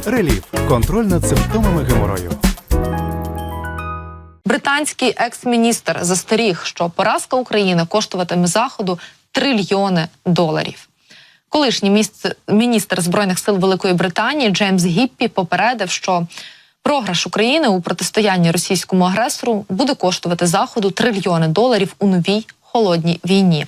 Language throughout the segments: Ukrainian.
Реліф – контроль над симптомами геморою. Британський екс-міністр застеріг, що поразка України коштуватиме Заходу трильйони доларів. Колишній міністр Збройних сил Великої Британії Джеймс Гіппі попередив, що програш України у протистоянні російському агресору буде коштувати Заходу трильйони доларів у новій холодній війні.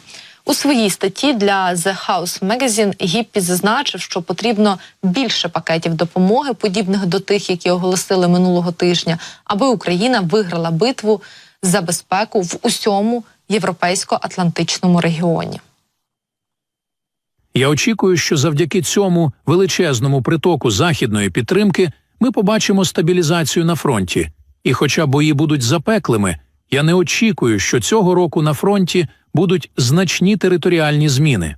У своїй статті для The House Magazine Гіппі зазначив, що потрібно більше пакетів допомоги, подібних до тих, які оголосили минулого тижня, аби Україна виграла битву за безпеку в усьому європейсько-атлантичному регіоні. Я очікую, що завдяки цьому величезному притоку західної підтримки ми побачимо стабілізацію на фронті. І хоча бої будуть запеклими, я не очікую, що цього року на фронті будуть значні територіальні зміни.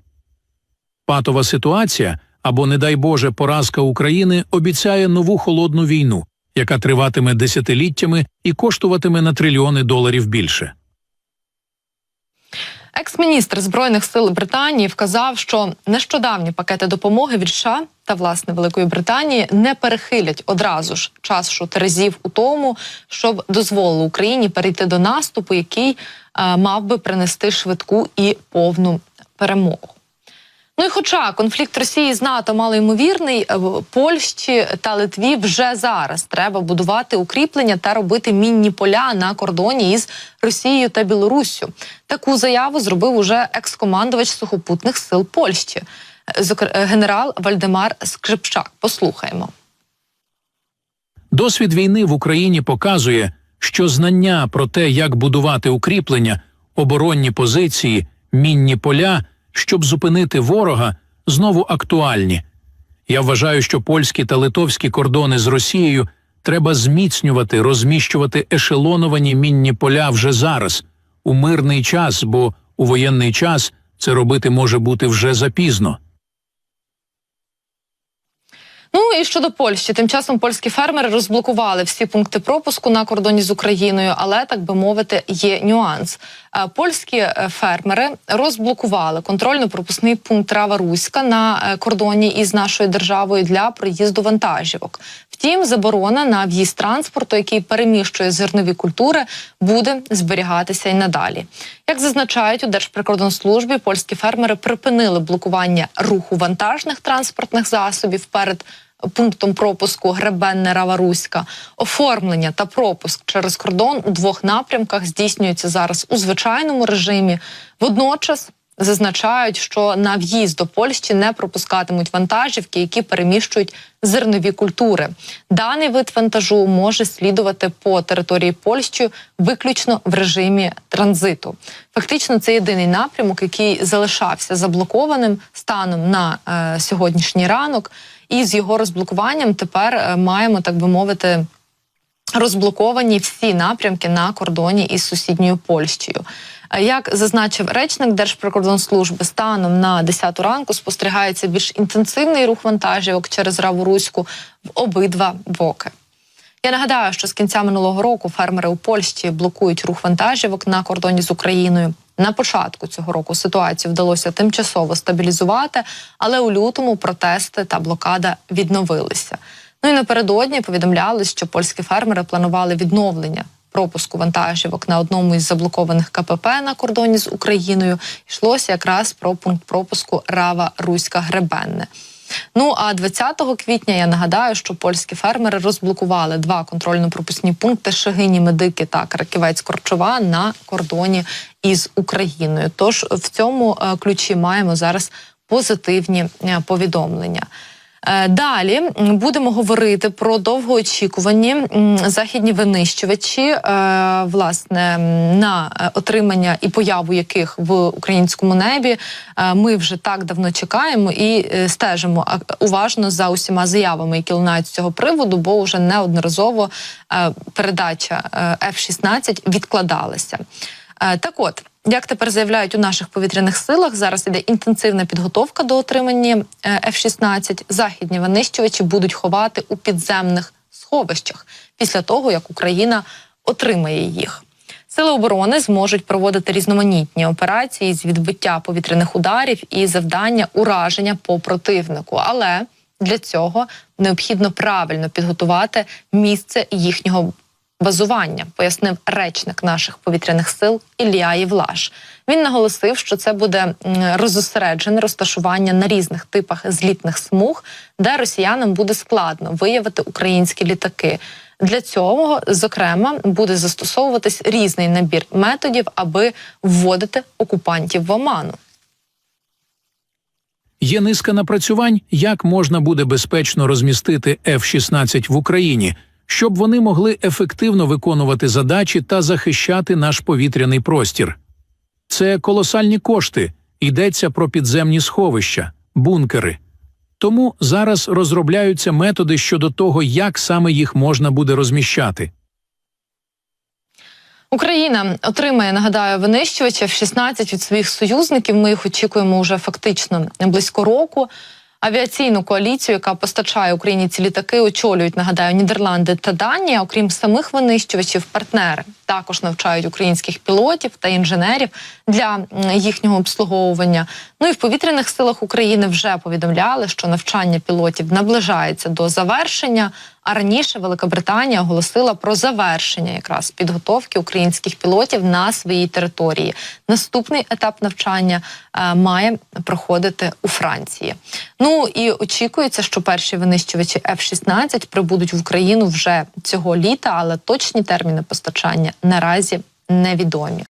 Патова ситуація, або, не дай Боже, поразка України обіцяє нову холодну війну, яка триватиме десятиліттями і коштуватиме на трильйони доларів більше. Екс-міністр Збройних сил Британії вказав, що нещодавні пакети допомоги від США та, власне, Великої Британії не перехилять одразу ж чашу терезів у тому, щоб дозволило Україні перейти до наступу, який мав би принести швидку і повну перемогу. Ну і хоча конфлікт Росії з НАТО малоймовірний, Польщі та Литві вже зараз треба будувати укріплення та робити мінні поля на кордоні із Росією та Білоруссю. Таку заяву зробив уже екс-командувач сухопутних сил Польщі, генерал Вальдемар Скрипчак. Послухаємо. Досвід війни в Україні показує, що знання про те, як будувати укріплення, оборонні позиції, мінні поля, щоб зупинити ворога, знову актуальні. Я вважаю, що польські та литовські кордони з Росією треба зміцнювати, розміщувати ешелоновані мінні поля вже зараз, у мирний час, бо у воєнний час це робити може бути вже запізно. Ну і щодо Польщі. Тим часом польські фермери розблокували всі пункти пропуску на кордоні з Україною, але, так би мовити, є нюанс. Польські фермери розблокували контрольно-пропускний пункт Рава-Руська на кордоні із нашою державою для проїзду вантажівок. Втім, заборона на в'їзд транспорту, який переміщує зернові культури, буде зберігатися і надалі. Як зазначають у Держприкордонслужбі, польські фермери припинили блокування руху вантажних транспортних засобів перед пунктом пропуску Гребенне-Рава-Руська. Оформлення та пропуск через кордон у двох напрямках здійснюється зараз у звичайному режимі. Водночас зазначають, що на в'їзд до Польщі не пропускатимуть вантажівки, які переміщують зернові культури. Даний вид вантажу може слідувати по території Польщі виключно в режимі транзиту. Фактично, це єдиний напрямок, який залишався заблокованим станом на сьогоднішній ранок. І з його розблокуванням тепер маємо, так би мовити, розблоковані всі напрямки на кордоні із сусідньою Польщею. Як зазначив речник Держприкордонслужби, станом на 10 ранку спостерігається більш інтенсивний рух вантажівок через Раву-Руську в обидва боки. Я нагадаю, що з кінця минулого року фермери у Польщі блокують рух вантажівок на кордоні з Україною. На початку цього року ситуацію вдалося тимчасово стабілізувати, але у лютому протести та блокада відновилися. Ну і напередодні повідомляли, що польські фермери планували відновлення пропуску вантажівок на одному із заблокованих КПП на кордоні з Україною. Йшлося якраз про пункт пропуску Рава-Руська-Гребенне. Ну а 20 квітня, я нагадаю, що польські фермери розблокували два контрольно-пропускні пункти Шегині-Медики та Краківець-Корчова на кордоні із Україною. Тож в цьому ключі маємо зараз позитивні повідомлення. Далі будемо говорити про довгоочікувані західні винищувачі, власне, на отримання і появу яких в українському небі ми вже так давно чекаємо і стежимо уважно за усіма заявами, які лунають з цього приводу, бо вже неодноразово передача F-16 відкладалася. Так от, як тепер заявляють у наших повітряних силах, зараз іде інтенсивна підготовка до отримання F-16. Західні винищувачі будуть ховати у підземних сховищах після того, як Україна отримає їх. Сили оборони зможуть проводити різноманітні операції з відбиття повітряних ударів і завдання ураження по противнику. Але Для цього необхідно правильно підготувати місце їхнього базування, пояснив речник наших повітряних сил Ілля Євлаш. Він наголосив, що це буде розосереджене розташування на різних типах злітних смуг, де росіянам буде складно виявити українські літаки. Для цього, зокрема, буде застосовуватись різний набір методів, аби вводити окупантів в оману. Є низка напрацювань, як можна буде безпечно розмістити F-16 в Україні, щоб вони могли ефективно виконувати задачі та захищати наш повітряний простір. Це колосальні кошти, йдеться про підземні сховища, бункери. Тому зараз розробляються методи щодо того, як саме їх можна буде розміщати. Україна отримає, нагадаю, винищувачі F-16 від своїх союзників. Ми їх очікуємо вже фактично близько року. Авіаційну коаліцію, яка постачає Україні ці літаки, очолюють, нагадаю, Нідерланди та Данія. Окрім самих винищувачів, партнери також навчають українських пілотів та інженерів для їхнього обслуговування. Ну і в повітряних силах України вже повідомляли, що навчання пілотів наближається до завершення, а раніше Великобританія оголосила про завершення якраз підготовки українських пілотів на своїй території. Наступний етап навчання має проходити у Франції. Ну і очікується, що перші винищувачі F-16 прибудуть в Україну вже цього літа, але точні терміни постачання наразі невідомі.